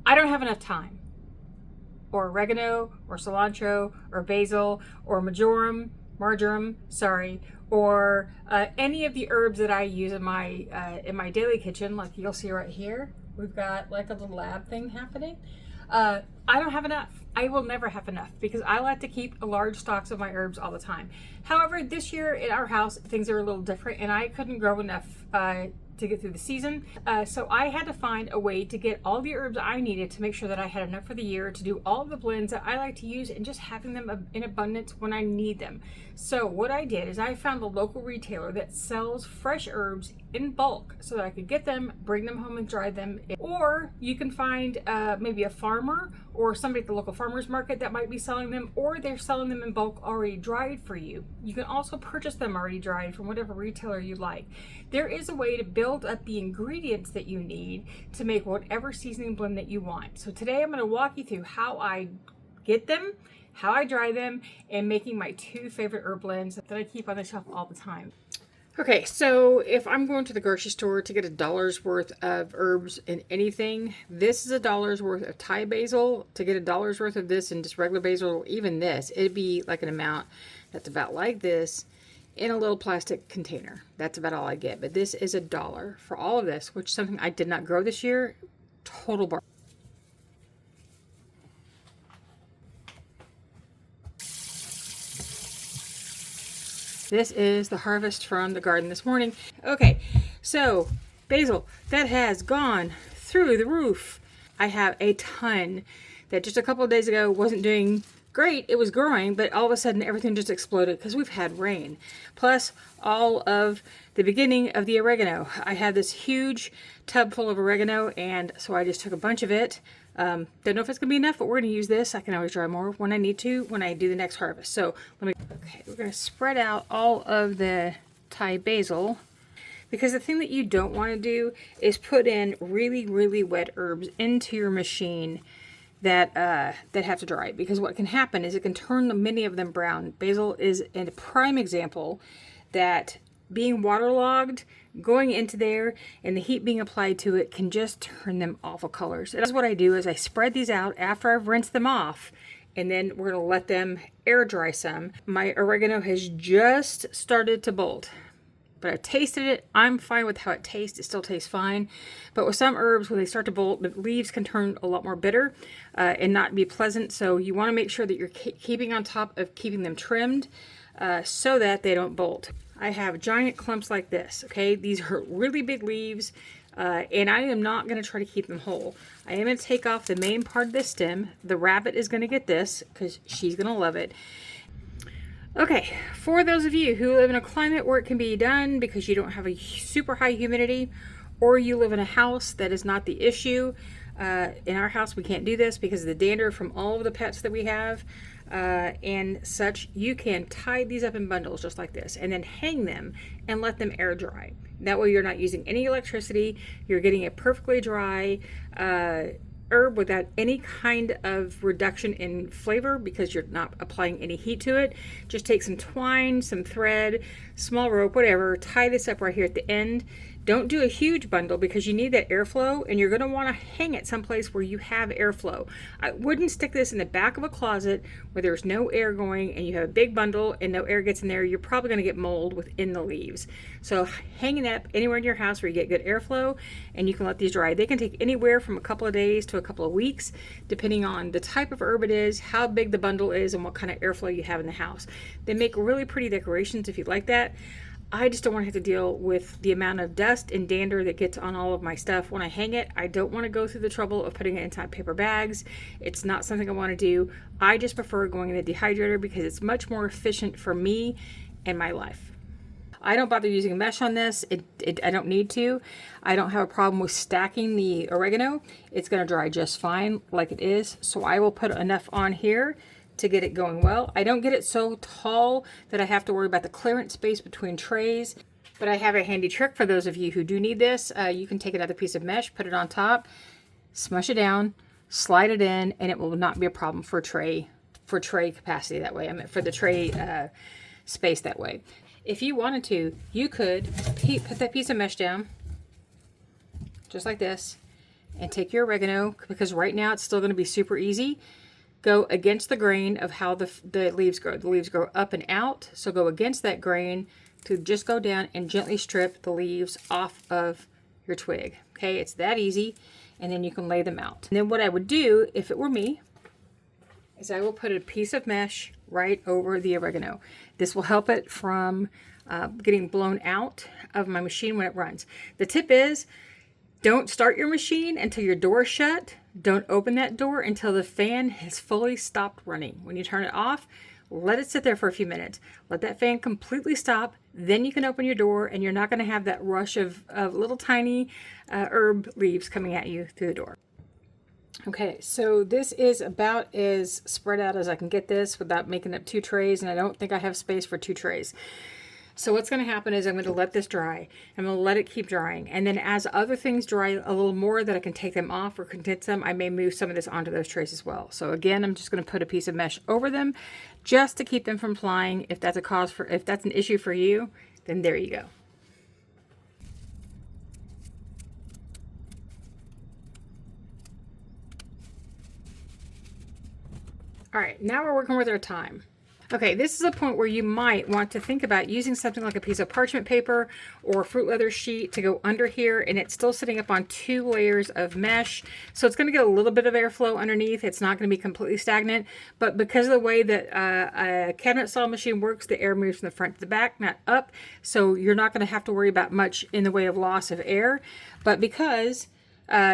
I don't have enough time, or oregano, or cilantro, or basil, or marjoram, sorry, or any of the herbs that I use in my daily kitchen. Like you'll see right here, we've got like a little lab thing happening. I don't have enough. I will never have enough because I like to keep large stocks of my herbs all the time. However, this year in our house, things are a little different and I couldn't grow enough to get through the season. So I had to find a way to get all the herbs I needed to make sure that I had enough for the year to do all of the blends that I like to use and just having them in abundance when I need them. So what I did is I found a local retailer that sells fresh herbs in bulk so that I could get them, bring them home and dry them. Or you can find maybe a farmer or somebody at the local farmer's market that might be selling them, or they're selling them in bulk already dried for you. You can also purchase them already dried from whatever retailer you like. There is a way to build up the ingredients that you need to make whatever seasoning blend that you want. So today I'm going to walk you through how I get them, how I dry them, and making my 2 favorite herb blends that I keep on the shelf all the time. Okay, so if I'm going to the grocery store to get $1 worth of herbs in anything, this is $1 worth of Thai basil. To get $1 worth of this and just regular basil, or even this, it'd be like an amount that's about like this in a little plastic container. That's about all I get. But this is $1 for all of this, which is something I did not grow this year. Total bar. This is the harvest from the garden this morning. Okay, so basil, that has gone through the roof. I have a ton that just a couple of days ago wasn't doing great. It was growing, but all of a sudden everything just exploded because we've had rain. Plus all of the beginning of the oregano. I had this huge tub full of oregano, and so I just took a bunch of it. Don't know if it's gonna be enough, but we're gonna use this. I can always dry more when I need to, when I do the next harvest. So okay, we're gonna spread out all of the Thai basil, because the thing that you don't want to do is put in really, really wet herbs into your machine that have to dry, because what can happen is it can turn many of them brown. Basil is a prime example that being waterlogged, going into there, and the heat being applied to it can just turn them awful colors. And that's what I do, is I spread these out after I've rinsed them off, and then we're gonna let them air dry some. My oregano has just started to bolt, but I tasted it. I'm fine with how it tastes. It still tastes fine. But with some herbs, when they start to bolt, the leaves can turn a lot more bitter and not be pleasant. So you want to make sure that you're keeping on top of keeping them trimmed so that they don't bolt. I have giant clumps like this, okay? These are really big leaves, and I am not going to try to keep them whole. I am going to take off the main part of this stem. The rabbit is going to get this because she's going to love it. Okay, for those of you who live in a climate where it can be done because you don't have a super high humidity, or you live in a house that is not the issue, in our house we can't do this because of the dander from all of the pets that we have and such, you can tie these up in bundles just like this and then hang them and let them air dry. That way you're not using any electricity, you're getting a perfectly dry herb without any kind of reduction in flavor because you're not applying any heat to it. Just take some twine, some thread, small rope, whatever, tie this up right here at the end. Don't do a huge bundle because you need that airflow, and you're going to want to hang it someplace where you have airflow. I wouldn't stick this in the back of a closet where there's no air going and you have a big bundle and no air gets in there. You're probably going to get mold within the leaves. So hanging that anywhere in your house where you get good airflow, and you can let these dry. They can take anywhere from a couple of days to a couple of weeks, depending on the type of herb it is, how big the bundle is, and what kind of airflow you have in the house. They make really pretty decorations if you like that. I just don't want to have to deal with the amount of dust and dander that gets on all of my stuff when I hang it. I don't want to go through the trouble of putting it inside paper bags. It's not something I want to do. I just prefer going in the dehydrator because it's much more efficient for me and my life. I don't bother using mesh on this. I don't need to. I don't have a problem with stacking the oregano. It's going to dry just fine like it is. So I will put enough on here to get it going well. I don't get it so tall that I have to worry about the clearance space between trays, but I have a handy trick for those of you who do need this. You can take another piece of mesh, put it on top, smush it down, slide it in, and it will not be a problem for tray capacity that way. I mean, for the tray space that way. If you wanted to, you could put that piece of mesh down just like this, and take your oregano, because right now it's still going to be super easy. Go against the grain of how the leaves grow. The leaves grow up and out, so go against that grain to just go down and gently strip the leaves off of your twig. Okay, it's that easy, and then you can lay them out. And then what I would do, if it were me, is I will put a piece of mesh right over the oregano. This will help it from getting blown out of my machine when it runs. The tip is, don't start your machine until your door is shut. Don't open that door until the fan has fully stopped running. When you turn it off, let it sit there for a few minutes. Let that fan completely stop. Then you can open your door, and you're not going to have that rush of little tiny herb leaves coming at you through the door. Okay, so this is about as spread out as I can get this without making up 2 trays, and I don't think I have space for 2 trays. So what's going to happen is I'm going to let this dry. I'm going to let it keep drying. And then as other things dry a little more that I can take them off or condense them, I may move some of this onto those trays as well. So again, I'm just going to put a piece of mesh over them just to keep them from flying. If that's if that's an issue for you, then there you go. All right, now we're working with our thyme. Okay, this is a point where you might want to think about using something like a piece of parchment paper or fruit leather sheet to go under here, and it's still sitting up on 2 layers of mesh. So it's going to get a little bit of airflow underneath. It's not going to be completely stagnant, but because of the way that a cabinet saw machine works, the air moves from the front to the back, not up. So you're not going to have to worry about much in the way of loss of air. But because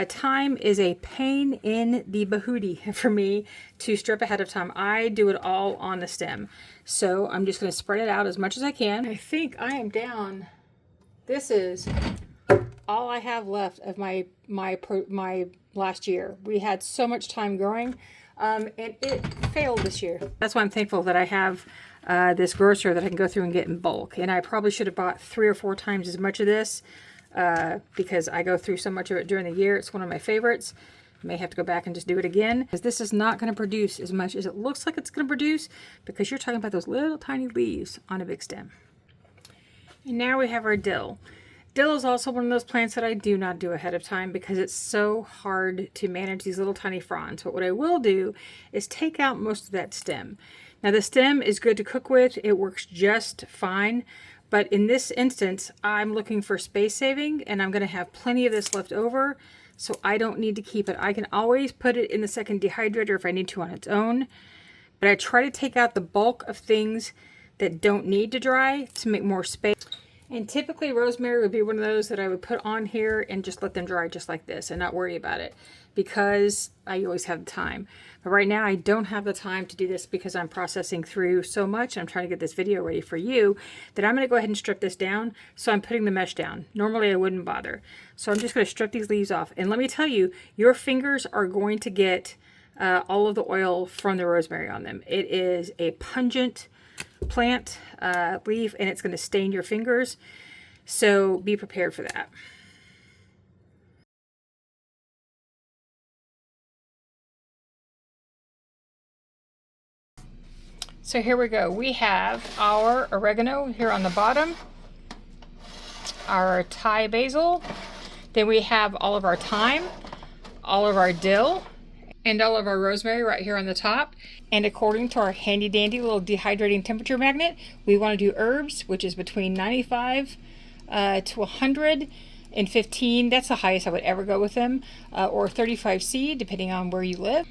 thyme is a pain in the bahootie for me to strip ahead of time, I do it all on the stem. So I'm just going to spread it out as much as I can. I think I am down. This is all I have left of my last year. We had so much thyme growing, and it failed this year. That's why I'm thankful that I have this grocer that I can go through and get in bulk. And I probably should have bought 3 or 4 times as much of this. Because I go through so much of it during the year. It's one of my favorites. I may have to go back and just do it again, because this is not going to produce as much as it looks like it's going to produce, because you're talking about those little tiny leaves on a big stem. And now we have our dill. Dill is also one of those plants that I do not do ahead of time because it's so hard to manage these little tiny fronds. But what I will do is take out most of that stem. Now the stem is good to cook with. It works just fine. But in this instance, I'm looking for space saving, and I'm going to have plenty of this left over, so I don't need to keep it. I can always put it in the second dehydrator if I need to on its own, but I try to take out the bulk of things that don't need to dry to make more space. And typically rosemary would be one of those that I would put on here and just let them dry just like this and not worry about it, because I always have the time. But right now I don't have the time to do this because I'm processing through so much. I'm trying to get this video ready for you, that I'm going to go ahead and strip this down. So I'm putting the mesh down. Normally I wouldn't bother. So I'm just going to strip these leaves off. And let me tell you, your fingers are going to get all of the oil from the rosemary on them. It is a pungent plant leaf, and it's going to stain your fingers. So be prepared for that. So here we go. We have our oregano here on the bottom, our Thai basil, then we have all of our thyme, all of our dill, and all of our rosemary right here on the top. And according to our handy dandy little dehydrating temperature magnet, we want to do herbs, which is between 95 to 115. That's the highest I would ever go with them, or 35C, depending on where you live.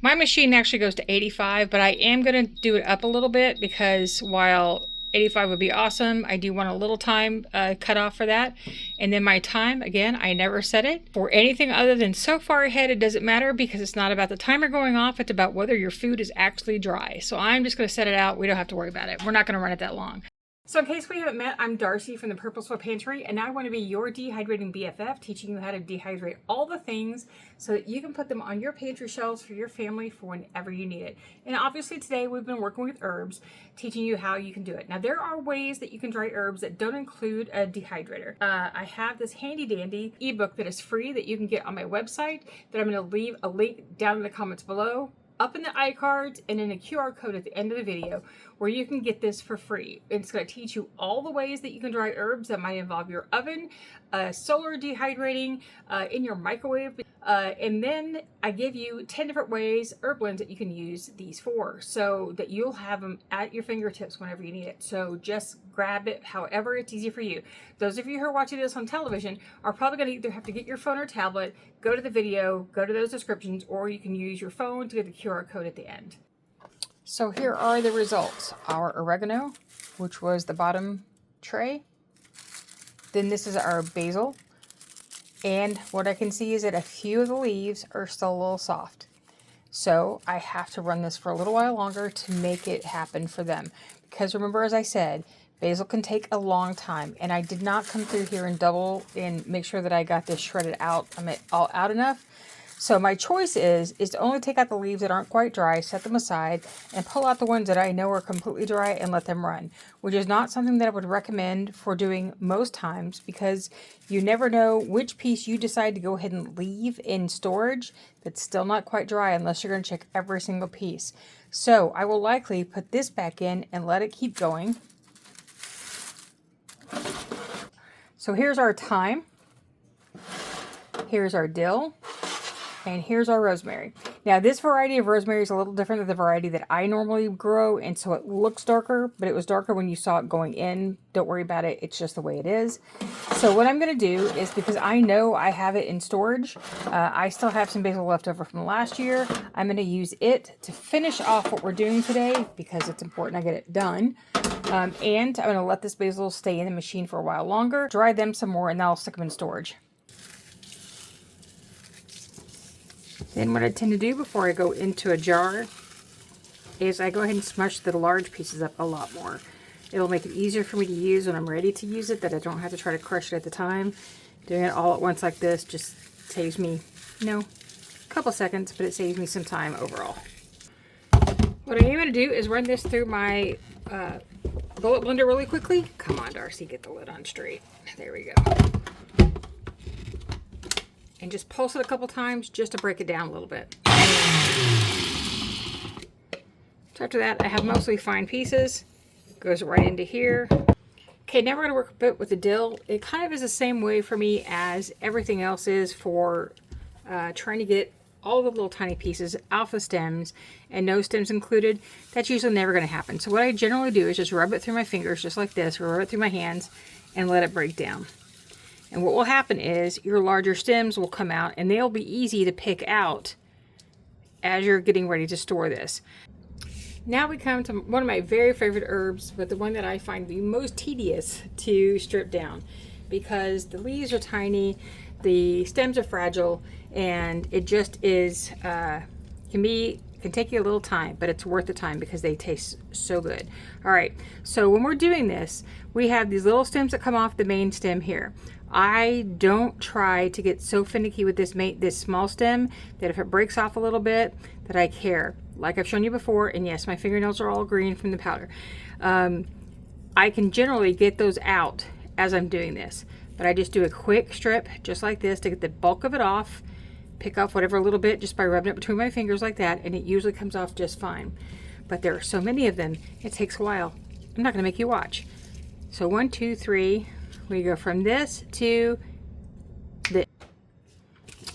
My machine actually goes to 85, but I am going to do it up a little bit, because while 85 would be awesome, I do want a little time cut off for that. And then my time, again, I never set it for anything other than so far ahead it doesn't matter, because it's not about the timer going off, it's about whether your food is actually dry. So I'm just going to set it out. We don't have to worry about it. We're not going to run it that long. So in case we haven't met, I'm Darcy from the Purposeful Pantry, and I want to be your dehydrating BFF, teaching you how to dehydrate all the things so that you can put them on your pantry shelves for your family for whenever you need it. And obviously today we've been working with herbs, teaching you how you can do it. Now there are ways that you can dry herbs that don't include a dehydrator. I have this handy dandy ebook that is free that you can get on my website that I'm going to leave a link down in the comments below. up in the iCards and in a QR code at the end of the video where you can get this for free. It's going to teach you all the ways that you can dry herbs that might involve your oven, solar dehydrating, in your microwave. And then I give you 10 different ways, herb blends that you can use these for, so that you'll have them at your fingertips whenever you need it. So just grab it however it's easy for you. Those of you who are watching this on television are probably going to either have to get your phone or tablet, go to the video, go to those descriptions, or you can use your phone to get the QR code at the end. So here are the results. Our oregano, which was the bottom tray. Then this is our basil. And what I can see is that a few of the leaves are still a little soft. So I have to run this for a little while longer to make it happen for them. Because remember, as I said, basil can take a long time. And I did not come through here and double and make sure that I got this shredded out, all out enough. So my choice is to only take out the leaves that aren't quite dry, set them aside, and pull out the ones that I know are completely dry and let them run, which is not something that I would recommend for doing most times, because you never know which piece you decide to go ahead and leave in storage that's still not quite dry unless you're going to check every single piece. So I will likely put this back in and let it keep going. So here's our thyme, here's our dill, and here's our rosemary. Now this variety of rosemary is a little different than the variety that I normally grow, and so it looks darker, but it was darker when you saw it going in. Don't worry about it, it's just the way it is. So what I'm going to do is, because I know I have it in storage, I still have some basil left over from last year. I'm going to use it to finish off what we're doing today, because it's important I get it done. And I'm going to let this basil stay in the machine for a while longer, dry them some more, and then I'll stick them in storage. Then what I tend to do before I go into a jar is I go ahead and smush the large pieces up a lot more. It'll make it easier for me to use when I'm ready to use it, that I don't have to try to crush it at the time. Doing it all at once like this just saves me, a couple seconds, but it saves me some time overall. What I am going to do is run this through my bullet blender really quickly. Come on, Darcy, get the lid on straight. There we go. And just pulse it a couple times just to break it down a little bit. So after that, I have mostly fine pieces. Goes right into here. Okay, now we're going to work a bit with the dill. It kind of is the same way for me as everything else is for trying to get all the little tiny pieces off the stems and no stems included. That's usually never going to happen. So what I generally do is just rub it through my fingers just like this, or rub it through my hands and let it break down. And what will happen is your larger stems will come out, and they'll be easy to pick out as you're getting ready to store this. Now we come to one of my very favorite herbs, but the one that I find the most tedious to strip down, because the leaves are tiny, the stems are fragile, and it just is, can take you a little time, but it's worth the time because they taste so good. All right, so when we're doing this, we have these little stems that come off the main stem here. I don't try to get so finicky with this small stem that if it breaks off a little bit that I care. Like I've shown you before, and yes, my fingernails are all green from the powder. I can generally get those out as I'm doing this, but I just do a quick strip just like this to get the bulk of it off, pick off whatever little bit just by rubbing it between my fingers like that, and it usually comes off just fine. But there are so many of them, it takes a while. I'm not going to make you watch. So 1, 2, 3, we go from this to this.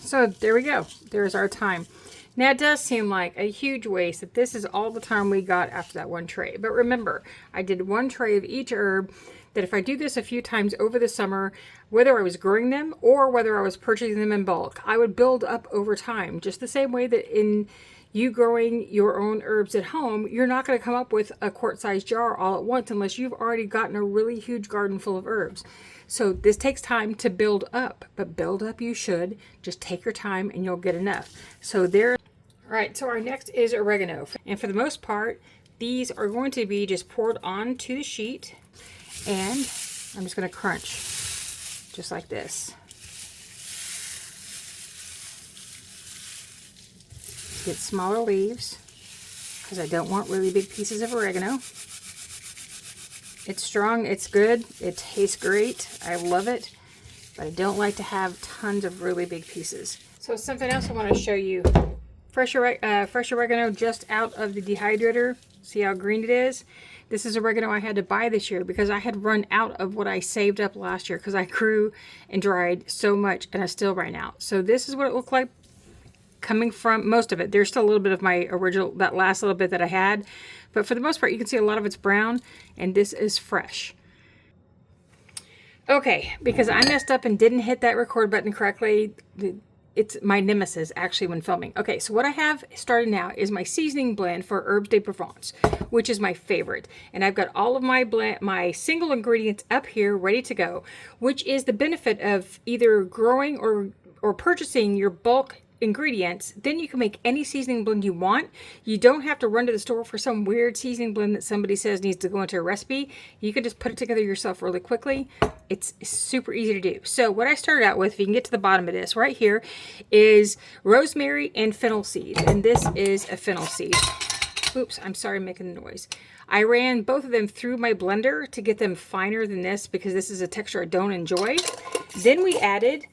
So there we go. There's our time. Now it does seem like a huge waste that this is all the time we got after that one tray. But remember, I did one tray of each herb, that if I do this a few times over the summer, whether I was growing them or whether I was purchasing them in bulk, I would build up over time. Just the same way that in you growing your own herbs at home, you're not going to come up with a quart-sized jar all at once unless you've already gotten a really huge garden full of herbs. So this takes time to build up, but build up you should. Just take your time and you'll get enough. So there. All right, so our next is oregano. And for the most part, these are going to be just poured onto the sheet, and I'm just going to crunch just like this. Get smaller leaves because I don't want really big pieces of oregano. It's strong, it's good, it tastes great, I love it, but I don't like to have tons of really big pieces. So something else I want to show you fresh oregano just out of the dehydrator. See how green it is? This is oregano I had to buy this year because I had run out of what I saved up last year because I grew and dried so much and I still ran out. So this is what it looked like coming from most of it. There's still a little bit of my original, that last little bit that I had. But for the most part, you can see a lot of it's brown and this is fresh. Okay, because I messed up and didn't hit that record button correctly. It's my nemesis actually when filming. Okay, so what I have started now is my seasoning blend for Herbes de Provence, which is my favorite. And I've got all of my single ingredients up here ready to go, which is the benefit of either growing or purchasing your bulk ingredients. Then you can make any seasoning blend you want. You don't have to run to the store for some weird seasoning blend that somebody says needs to go into a recipe. You can just put it together yourself really quickly. It's super easy to do. So what I started out with, if you can get to the bottom of this right here, is rosemary and fennel seed. And this is a fennel seed. Oops, I'm sorry I'm making the noise. I ran both of them through my blender to get them finer than this because this is a texture I don't enjoy. Then we added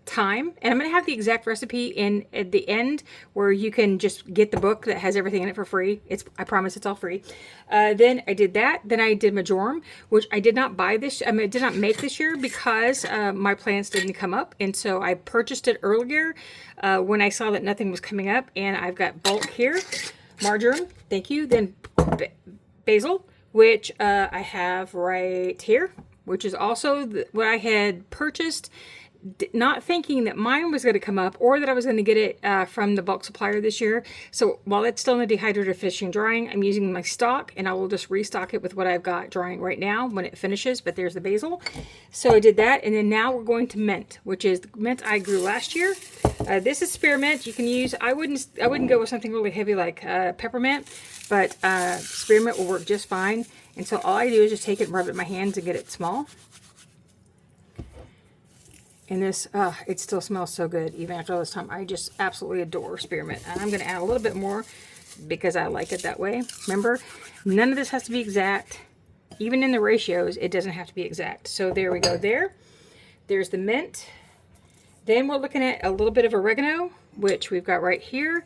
thyme, and I'm going to have the exact recipe in at the end where you can just get the book that has everything in it for free. I promise it's all free. Then I did that. Then I did marjoram, which I did not buy this. I did not make this year because my plants didn't come up, and so I purchased it earlier when I saw that nothing was coming up. And I've got bulk here, marjoram. Thank you. Then basil, which I have right here, which is also what I had purchased, not thinking that mine was going to come up or that I was going to get it from the bulk supplier this year. So while it's still in the dehydrator finishing drying, I'm using my stock, and I will just restock it with what I've got drying right now when it finishes. But there's the basil. So I did that, and then now we're going to mint, which is the mint I grew last year. This is spearmint. You can use, I wouldn't go with something really heavy like peppermint, but spearmint will work just fine. And so all I do is just take it and rub it in my hands and get it small. And this, it still smells so good even after all this time. I just absolutely adore spearmint. And I'm going to add a little bit more because I like it that way. Remember, none of this has to be exact. Even in the ratios, it doesn't have to be exact. So there we go there. There's the mint. Then we're looking at a little bit of oregano, which we've got right here.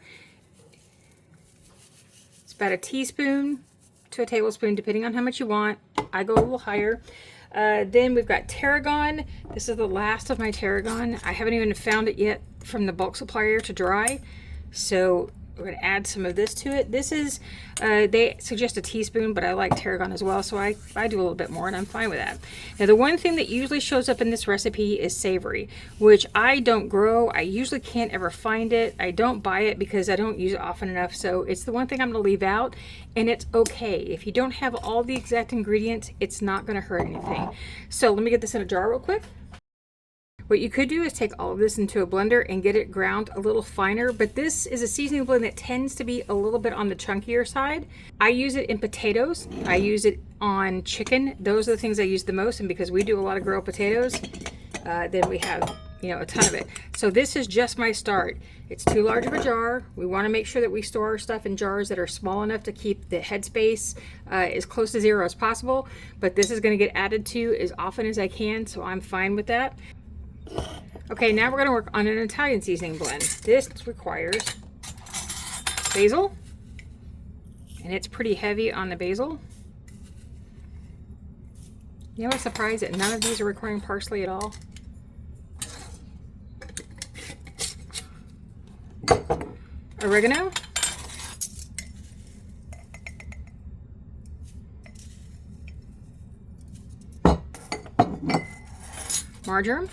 It's about a teaspoon to a tablespoon, depending on how much you want. I go a little higher. Then we've got tarragon. This is the last of my tarragon. I haven't even found it yet from the bulk supplier to dry. So we're going to add some of this to it. This is, they suggest a teaspoon, but I like tarragon as well. So I do a little bit more and I'm fine with that. Now the one thing that usually shows up in this recipe is savory, which I don't grow. I usually can't ever find it. I don't buy it because I don't use it often enough. So it's the one thing I'm going to leave out, and it's okay. If you don't have all the exact ingredients, it's not going to hurt anything. So let me get this in a jar real quick. What you could do is take all of this into a blender and get it ground a little finer, but this is a seasoning blend that tends to be a little bit on the chunkier side. I use it in potatoes. I use it on chicken. Those are the things I use the most, and because we do a lot of grilled potatoes, then we have, a ton of it. So this is just my start. It's too large of a jar. We want to make sure that we store our stuff in jars that are small enough to keep the headspace as close to zero as possible, but this is going to get added to as often as I can, so I'm fine with that. Okay, now we're going to work on an Italian seasoning blend. This requires basil, and it's pretty heavy on the basil. You know, I'm surprised that none of these are requiring parsley at all. Oregano. Marjoram.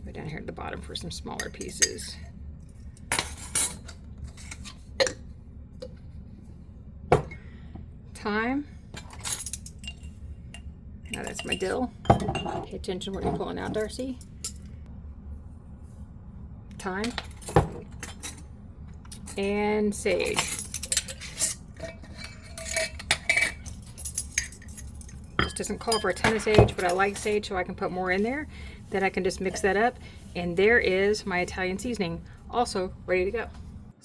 Go down here at the bottom for some smaller pieces. Thyme. Now that's my dill. Pay attention to what you're pulling out, Darcy. Thyme. And sage. This doesn't call for a ton of sage, but I like sage so I can put more in there. Then I can just mix that up. And there is my Italian seasoning, also ready to go.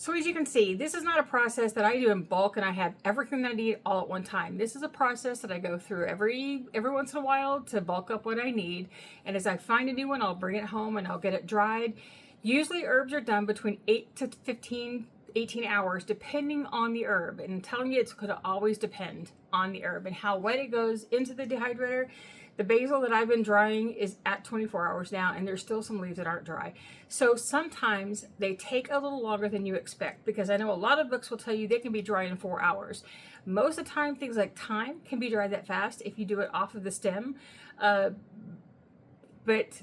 So as you can see, this is not a process that I do in bulk and I have everything that I need all at one time. This is a process that I go through every once in a while to bulk up what I need. And as I find a new one, I'll bring it home and I'll get it dried. Usually herbs are done between 8 to 18 hours, depending on the herb. And I'm telling you, it's going to always depend on the herb and how wet it goes into the dehydrator. The basil that I've been drying is at 24 hours now, and there's still some leaves that aren't dry. So sometimes they take a little longer than you expect, because I know a lot of books will tell you they can be dry in 4 hours. Most of the time, things like thyme can be dried that fast if you do it off of the stem, but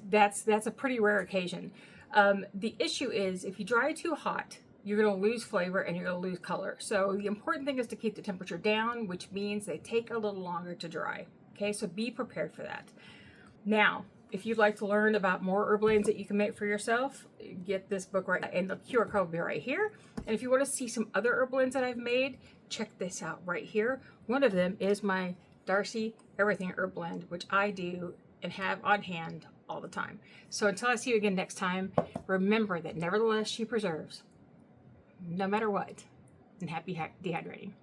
that's a pretty rare occasion. The issue is if you dry it too hot, you're going to lose flavor and you're going to lose color. So the important thing is to keep the temperature down, which means they take a little longer to dry. Okay, so be prepared for that. Now, if you'd like to learn about more herb blends that you can make for yourself, get this book right, and the QR code will be right here. And if you want to see some other herb blends that I've made, check this out right here. One of them is my Darcy Everything Herb Blend, which I do and have on hand all the time. So until I see you again next time, remember that nevertheless she preserves, no matter what, and happy dehydrating.